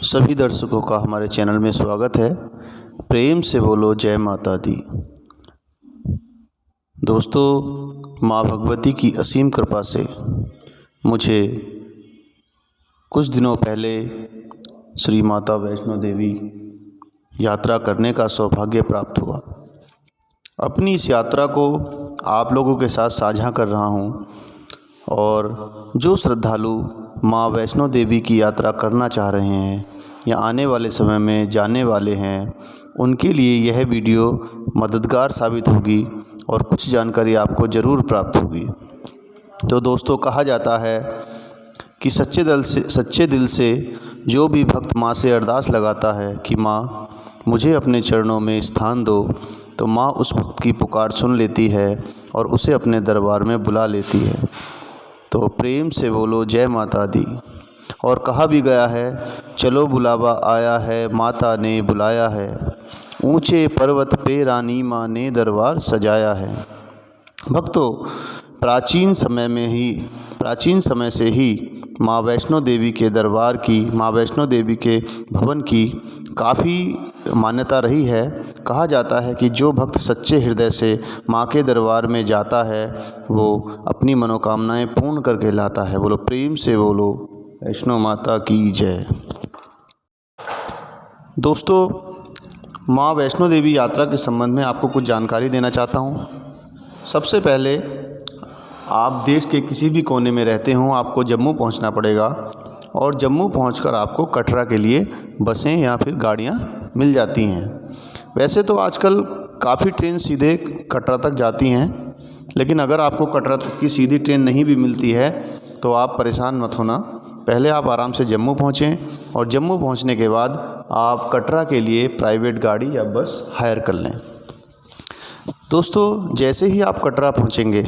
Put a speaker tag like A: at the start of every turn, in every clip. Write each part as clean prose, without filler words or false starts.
A: सभी दर्शकों का हमारे चैनल में स्वागत है। प्रेम से बोलो जय माता दी। दोस्तों, माँ भगवती की असीम कृपा से मुझे कुछ दिनों पहले श्री माता वैष्णो देवी यात्रा करने का सौभाग्य प्राप्त हुआ। अपनी इस यात्रा को आप लोगों के साथ साझा कर रहा हूँ और जो श्रद्धालु माँ वैष्णो देवी की यात्रा करना चाह रहे हैं या आने वाले समय में जाने वाले हैं, उनके लिए यह वीडियो मददगार साबित होगी और कुछ जानकारी आपको ज़रूर प्राप्त होगी। तो दोस्तों, कहा जाता है कि सच्चे दिल से जो भी भक्त माँ से अरदास लगाता है कि माँ मुझे अपने चरणों में स्थान दो, तो माँ उस भक्त की पुकार सुन लेती है और उसे अपने दरबार में बुला लेती है। तो प्रेम से बोलो जय माता दी। और कहा भी गया है, चलो बुलावा आया है, माता ने बुलाया है, ऊंचे पर्वत पे रानी माँ ने दरबार सजाया है। भक्तों, प्राचीन समय से ही माँ वैष्णो देवी के दरबार की, माँ वैष्णो देवी के भवन की काफ़ी मान्यता रही है। कहा जाता है कि जो भक्त सच्चे हृदय से माँ के दरबार में जाता है वो अपनी मनोकामनाएं पूर्ण करके लाता है। बोलो प्रेम से बोलो वैष्णो माता की जय। दोस्तों, माँ वैष्णो देवी यात्रा के संबंध में आपको कुछ जानकारी देना चाहता हूँ। सबसे पहले आप देश के किसी भी कोने में रहते हों, आपको जम्मू पहुँचना पड़ेगा और जम्मू पहुंचकर आपको कटरा के लिए बसें या फिर गाड़ियां मिल जाती हैं। वैसे तो आजकल काफ़ी ट्रेन सीधे कटरा तक जाती हैं, लेकिन अगर आपको कटरा तक की सीधी ट्रेन नहीं भी मिलती है तो आप परेशान मत होना। पहले आप आराम से जम्मू पहुँचें और जम्मू पहुँचने के बाद आप कटरा के लिए प्राइवेट गाड़ी या बस हायर कर लें। दोस्तों, जैसे ही आप कटरा पहुँचेंगे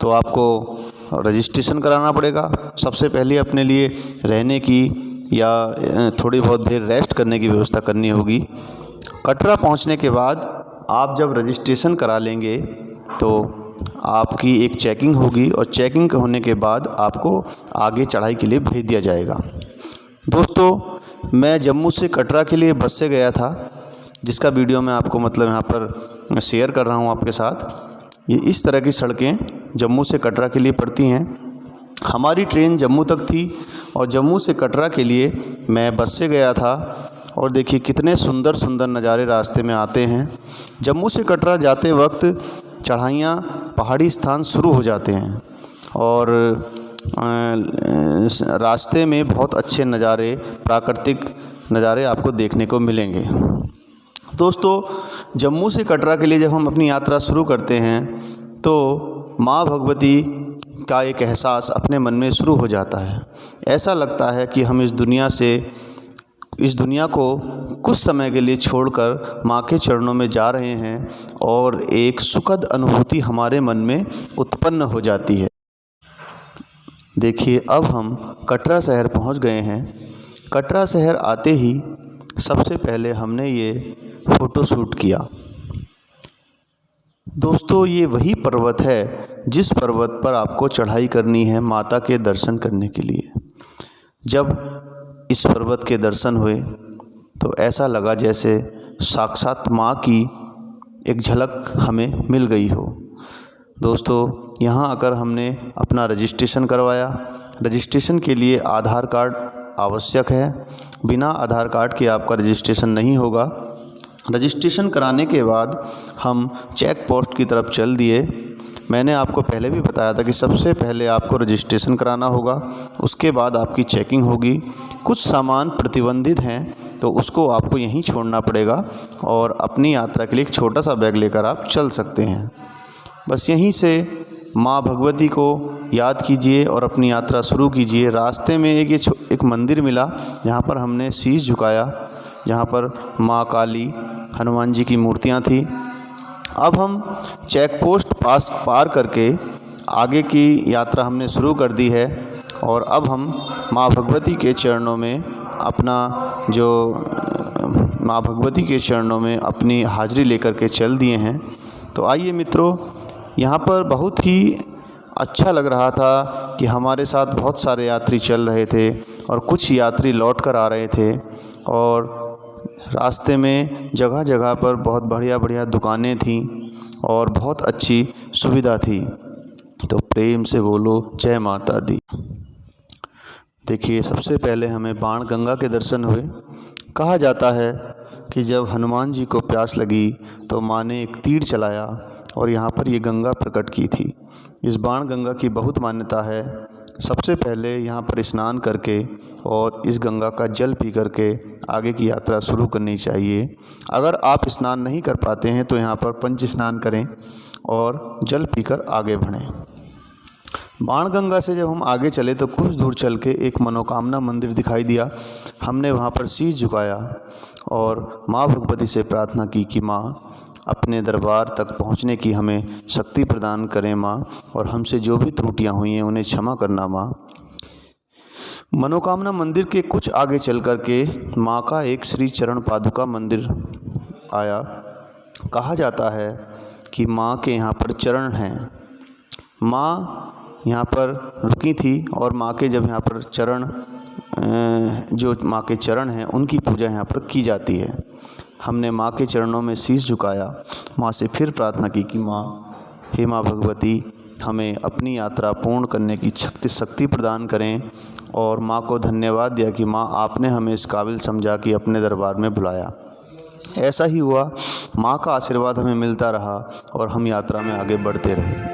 A: तो आपको रजिस्ट्रेशन कराना पड़ेगा। सबसे पहले अपने लिए रहने की या थोड़ी बहुत देर रेस्ट करने की व्यवस्था करनी होगी। कटरा पहुंचने के बाद आप जब रजिस्ट्रेशन करा लेंगे तो आपकी एक चेकिंग होगी और चेकिंग होने के बाद आपको आगे चढ़ाई के लिए भेज दिया जाएगा। दोस्तों, मैं जम्मू से कटरा के लिए बस से गया था, जिसका वीडियो मैं आपको यहाँ पर शेयर कर रहा हूँ आपके साथ। ये इस तरह की सड़कें जम्मू से कटरा के लिए पड़ती हैं। हमारी ट्रेन जम्मू तक थी और जम्मू से कटरा के लिए मैं बस से गया था। और देखिए कितने सुंदर सुंदर नज़ारे रास्ते में आते हैं। जम्मू से कटरा जाते वक्त चढ़ाइयाँ, पहाड़ी स्थान शुरू हो जाते हैं और रास्ते में बहुत अच्छे नज़ारे, प्राकृतिक नज़ारे आपको देखने को मिलेंगे। दोस्तों, जम्मू से कटरा के लिए जब हम अपनी यात्रा शुरू करते हैं तो माँ भगवती का एक एहसास अपने मन में शुरू हो जाता है। ऐसा लगता है कि हम इस दुनिया को कुछ समय के लिए छोड़कर माँ के चरणों में जा रहे हैं और एक सुखद अनुभूति हमारे मन में उत्पन्न हो जाती है। देखिए, अब हम कटरा शहर पहुँच गए हैं। कटरा शहर आते ही सबसे पहले हमने ये फ़ोटो शूट किया। दोस्तों, ये वही पर्वत है जिस पर्वत पर आपको चढ़ाई करनी है माता के दर्शन करने के लिए। जब इस पर्वत के दर्शन हुए तो ऐसा लगा जैसे साक्षात माँ की एक झलक हमें मिल गई हो। दोस्तों, यहाँ आकर हमने अपना रजिस्ट्रेशन करवाया। रजिस्ट्रेशन के लिए आधार कार्ड आवश्यक है। बिना आधार कार्ड के आपका रजिस्ट्रेशन नहीं होगा। रजिस्ट्रेशन कराने के बाद हम चेक पोस्ट की तरफ चल दिए। मैंने आपको पहले भी बताया था कि सबसे पहले आपको रजिस्ट्रेशन कराना होगा, उसके बाद आपकी चेकिंग होगी। कुछ सामान प्रतिबंधित हैं तो उसको आपको यहीं छोड़ना पड़ेगा और अपनी यात्रा के लिए एक छोटा सा बैग लेकर आप चल सकते हैं। बस यहीं से माँ भगवती को याद कीजिए और अपनी यात्रा शुरू कीजिए। रास्ते में एक मंदिर मिला जहाँ पर हमने शीश झुकाया, जहाँ पर माँ काली, हनुमान जी की मूर्तियाँ थी। अब हम चेक पोस्ट पार करके आगे की यात्रा हमने शुरू कर दी है और अब हम माँ भगवती के चरणों में अपनी हाजिरी लेकर के चल दिए हैं। तो आइए मित्रों, यहाँ पर बहुत ही अच्छा लग रहा था कि हमारे साथ बहुत सारे यात्री चल रहे थे और कुछ यात्री लौट कर आ रहे थे और रास्ते में जगह जगह पर बहुत बढ़िया बढ़िया दुकानें थीं और बहुत अच्छी सुविधा थी। तो प्रेम से बोलो जय माता दी। देखिए, सबसे पहले हमें बाणगंगा के दर्शन हुए। कहा जाता है कि जब हनुमान जी को प्यास लगी तो माँ ने एक तीर चलाया और यहाँ पर ये गंगा प्रकट की थी। इस बाणगंगा की बहुत मान्यता है। सबसे पहले यहाँ पर स्नान करके और इस गंगा का जल पी करके आगे की यात्रा शुरू करनी चाहिए। अगर आप स्नान नहीं कर पाते हैं तो यहाँ पर पंच स्नान करें और जल पीकर आगे बढ़ें। बाणगंगा से जब हम आगे चले तो कुछ दूर चल के एक मनोकामना मंदिर दिखाई दिया। हमने वहाँ पर शीश झुकाया और माँ भगवती से प्रार्थना की कि माँ अपने दरबार तक पहुँचने की हमें शक्ति प्रदान करें माँ, और हमसे जो भी त्रुटियाँ हुई हैं उन्हें क्षमा करना माँ। मनोकामना मंदिर के कुछ आगे चल कर के माँ का एक श्री चरण पादुका मंदिर आया। कहा जाता है कि माँ के यहाँ पर चरण हैं। माँ यहाँ पर रुकी थी और माँ के जब यहाँ पर चरण जो माँ के चरण हैं उनकी पूजा यहाँ पर की जाती है। हमने माँ के चरणों में शीश झुकाया, माँ से फिर प्रार्थना की कि माँ, हे माँ भगवती, हमें अपनी यात्रा पूर्ण करने की शक्ति प्रदान करें। और माँ को धन्यवाद दिया कि माँ आपने हमें इस काबिल समझा कि अपने दरबार में बुलाया। ऐसा ही हुआ, माँ का आशीर्वाद हमें मिलता रहा और हम यात्रा में आगे बढ़ते रहे।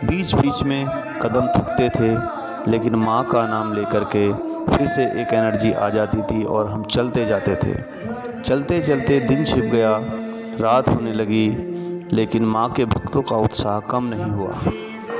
A: बीच बीच में कदम थकते थे लेकिन माँ का नाम लेकर के फिर से एक एनर्जी आ जाती थी और हम चलते जाते थे। चलते चलते दिन छिप गया, रात होने लगी, लेकिन माँ के भक्तों का उत्साह कम नहीं हुआ।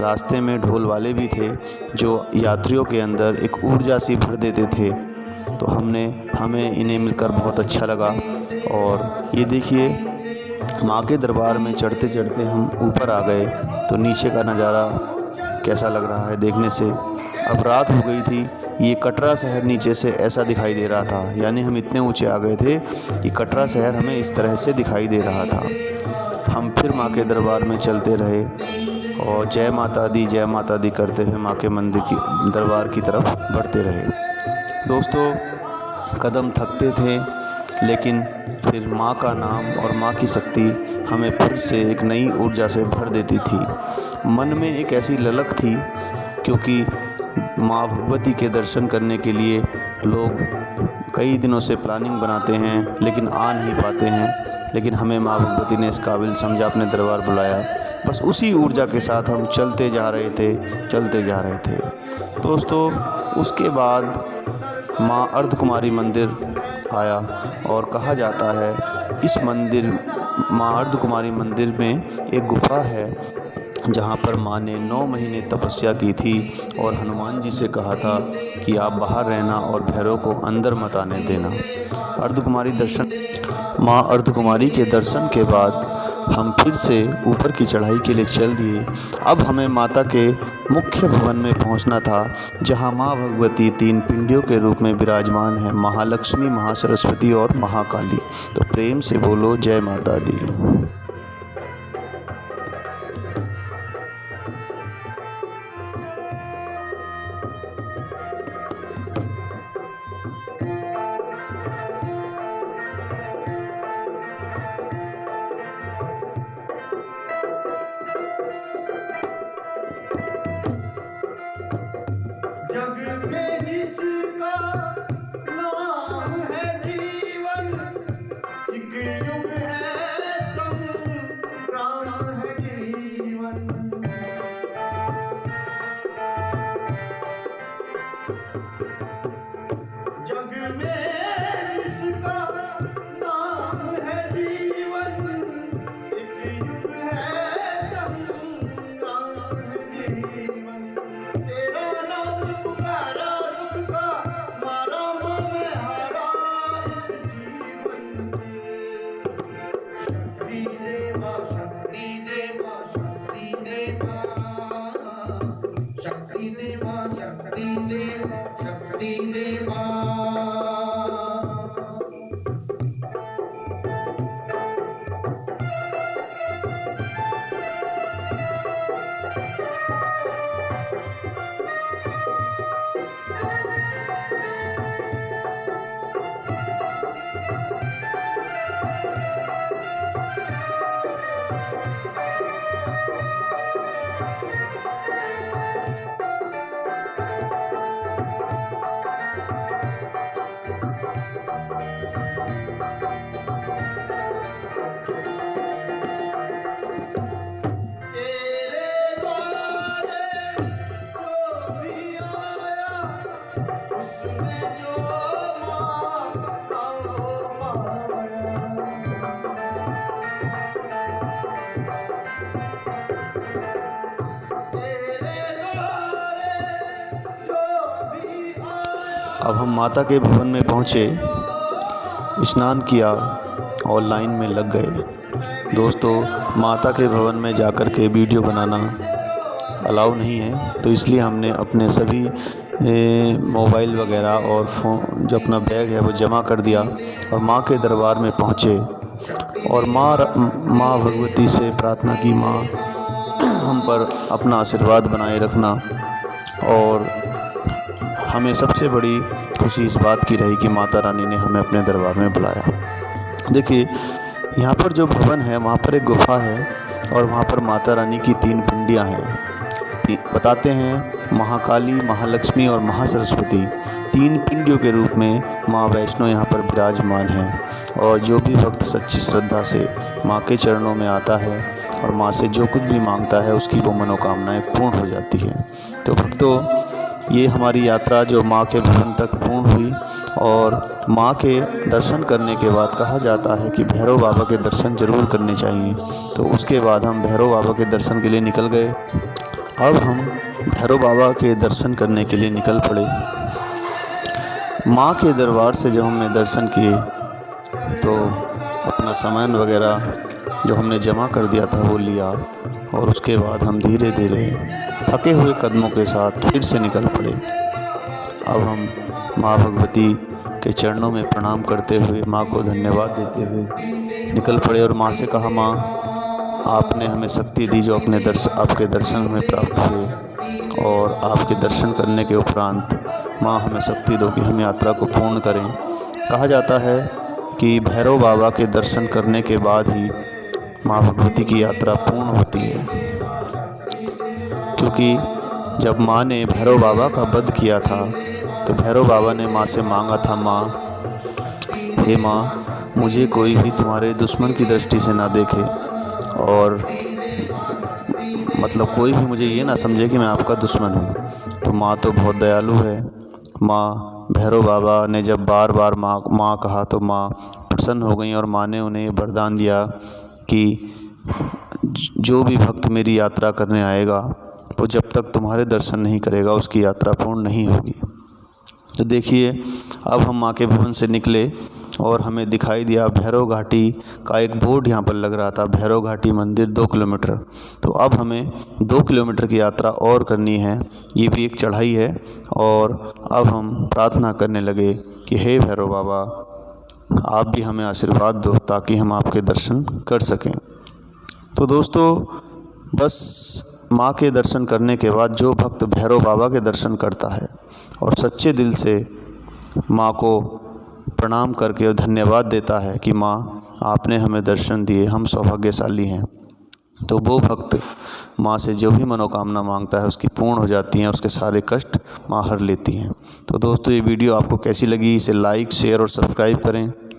A: रास्ते में ढोल वाले भी थे जो यात्रियों के अंदर एक ऊर्जा सी भर देते थे। तो हमें इन्हें मिलकर बहुत अच्छा लगा। और ये देखिए, माँ के दरबार में चढ़ते चढ़ते हम ऊपर आ गए तो नीचे का नज़ारा कैसा लग रहा है देखने से। अब रात हो गई थी, ये कटरा शहर नीचे से ऐसा दिखाई दे रहा था, यानी हम इतने ऊंचे आ गए थे कि कटरा शहर हमें इस तरह से दिखाई दे रहा था। हम फिर माँ के दरबार में चलते रहे और जय माता दी करते हुए माँ के मंदिर की दरबार की तरफ बढ़ते रहे। दोस्तों, कदम थकते थे लेकिन फिर माँ का नाम और माँ की शक्ति हमें फिर से एक नई ऊर्जा से भर देती थी। मन में एक ऐसी ललक थी, क्योंकि माँ भगवती के दर्शन करने के लिए लोग कई दिनों से प्लानिंग बनाते हैं लेकिन आ नहीं पाते हैं, लेकिन हमें माँ भगवती ने इस काबिल समझा, अपने दरबार बुलाया। बस उसी ऊर्जा के साथ हम चलते जा रहे थे। दोस्तों, उसके बाद माँ अर्धकुमारी मंदिर आया और कहा जाता है इस मंदिर माँ अर्धकुमारी मंदिर में एक गुफा है जहाँ पर माँ ने 9 महीने तपस्या की थी और हनुमान जी से कहा था कि आप बाहर रहना और भैरव को अंदर मत आने देना। माँ अर्धकुमारी के दर्शन के बाद हम फिर से ऊपर की चढ़ाई के लिए चल दिए। अब हमें माता के मुख्य भवन में पहुंचना था, जहां माँ भगवती 3 पिंडियों के रूप में विराजमान है, महालक्ष्मी, महासरस्वती और महाकाली। तो प्रेम से बोलो जय माता दी।
B: जग में जिसका नाम है जीवन, एक युग है संसार।
A: अब हम माता के भवन में पहुँचे, स्नान किया और लाइन में लग गए। दोस्तों, माता के भवन में जाकर के वीडियो बनाना अलाउ नहीं है, तो इसलिए हमने अपने सभी मोबाइल वगैरह और फ़ोन, जो अपना बैग है वो जमा कर दिया और माँ के दरबार में पहुँचे और माँ भगवती से प्रार्थना की, माँ हम पर अपना आशीर्वाद बनाए रखना। और हमें सबसे बड़ी खुशी इस बात की रही कि माता रानी ने हमें अपने दरबार में बुलाया। देखिए, यहाँ पर जो भवन है वहाँ पर एक गुफ़ा है और वहाँ पर माता रानी की 3 पिंडियाँ हैं। बताते हैं महाकाली, महालक्ष्मी और महासरस्वती 3 पिंडियों के रूप में माँ वैष्णो यहाँ पर विराजमान हैं। और जो भी भक्त सच्ची श्रद्धा से माँ के चरणों में आता है और माँ से जो कुछ भी मांगता है उसकी वो मनोकामनाएं पूर्ण हो जाती है। तो भक्तों, ये हमारी यात्रा जो माँ के भवन तक पूर्ण हुई और माँ के दर्शन करने के बाद कहा जाता है कि भैरव बाबा के दर्शन ज़रूर करने चाहिए। तो उसके बाद हम भैरव बाबा के दर्शन के लिए निकल गए। अब हम भैरव बाबा के दर्शन करने के लिए निकल पड़े। माँ के दरबार से जब हमने दर्शन किए तो अपना सामान वगैरह जो हमने जमा कर दिया था वो लिया और उसके बाद हम धीरे धीरे थके हुए कदमों के साथ फिर से निकल पड़े। अब हम माँ भगवती के चरणों में प्रणाम करते हुए, माँ को धन्यवाद देते हुए निकल पड़े और माँ से कहा, माँ आपने हमें शक्ति दी जो आपके दर्शन हमें प्राप्त हुए और आपके दर्शन करने के उपरांत माँ हमें शक्ति दो कि हम यात्रा को पूर्ण करें। कहा जाता है कि भैरव बाबा के दर्शन करने के बाद ही माँ भगवती की यात्रा पूर्ण होती है, क्योंकि जब माँ ने भैरव बाबा का वध किया था तो भैरव बाबा ने माँ से मांगा था, माँ, हे माँ, मुझे कोई भी तुम्हारे दुश्मन की दृष्टि से ना देखे और मतलब कोई भी मुझे ये ना समझे कि मैं आपका दुश्मन हूँ। तो माँ तो बहुत दयालु है। माँ भैरव बाबा ने जब बार बार माँ कहा तो माँ प्रसन्न हो गई और माँ ने उन्हें ये वरदान दिया कि जो भी भक्त मेरी यात्रा करने आएगा वो जब तक तुम्हारे दर्शन नहीं करेगा उसकी यात्रा पूर्ण नहीं होगी। तो देखिए, अब हम माँ के भवन से निकले और हमें दिखाई दिया भैरव घाटी का एक बोर्ड यहाँ पर लग रहा था, भैरव घाटी मंदिर 2 किलोमीटर। तो अब हमें 2 किलोमीटर की यात्रा और करनी है, ये भी एक चढ़ाई है। और अब हम प्रार्थना करने लगे कि हे भैरव बाबा, आप भी हमें आशीर्वाद दो ताकि हम आपके दर्शन कर सकें। तो दोस्तों, बस माँ के दर्शन करने के बाद जो भक्त भैरव बाबा के दर्शन करता है और सच्चे दिल से माँ को प्रणाम करके और धन्यवाद देता है कि माँ आपने हमें दर्शन दिए, हम सौभाग्यशाली हैं, तो वो भक्त माँ से जो भी मनोकामना मांगता है उसकी पूर्ण हो जाती हैं और उसके सारे कष्ट माँ हर लेती हैं। तो दोस्तों, ये वीडियो आपको कैसी लगी, इसे लाइक, शेयर और सब्सक्राइब करें।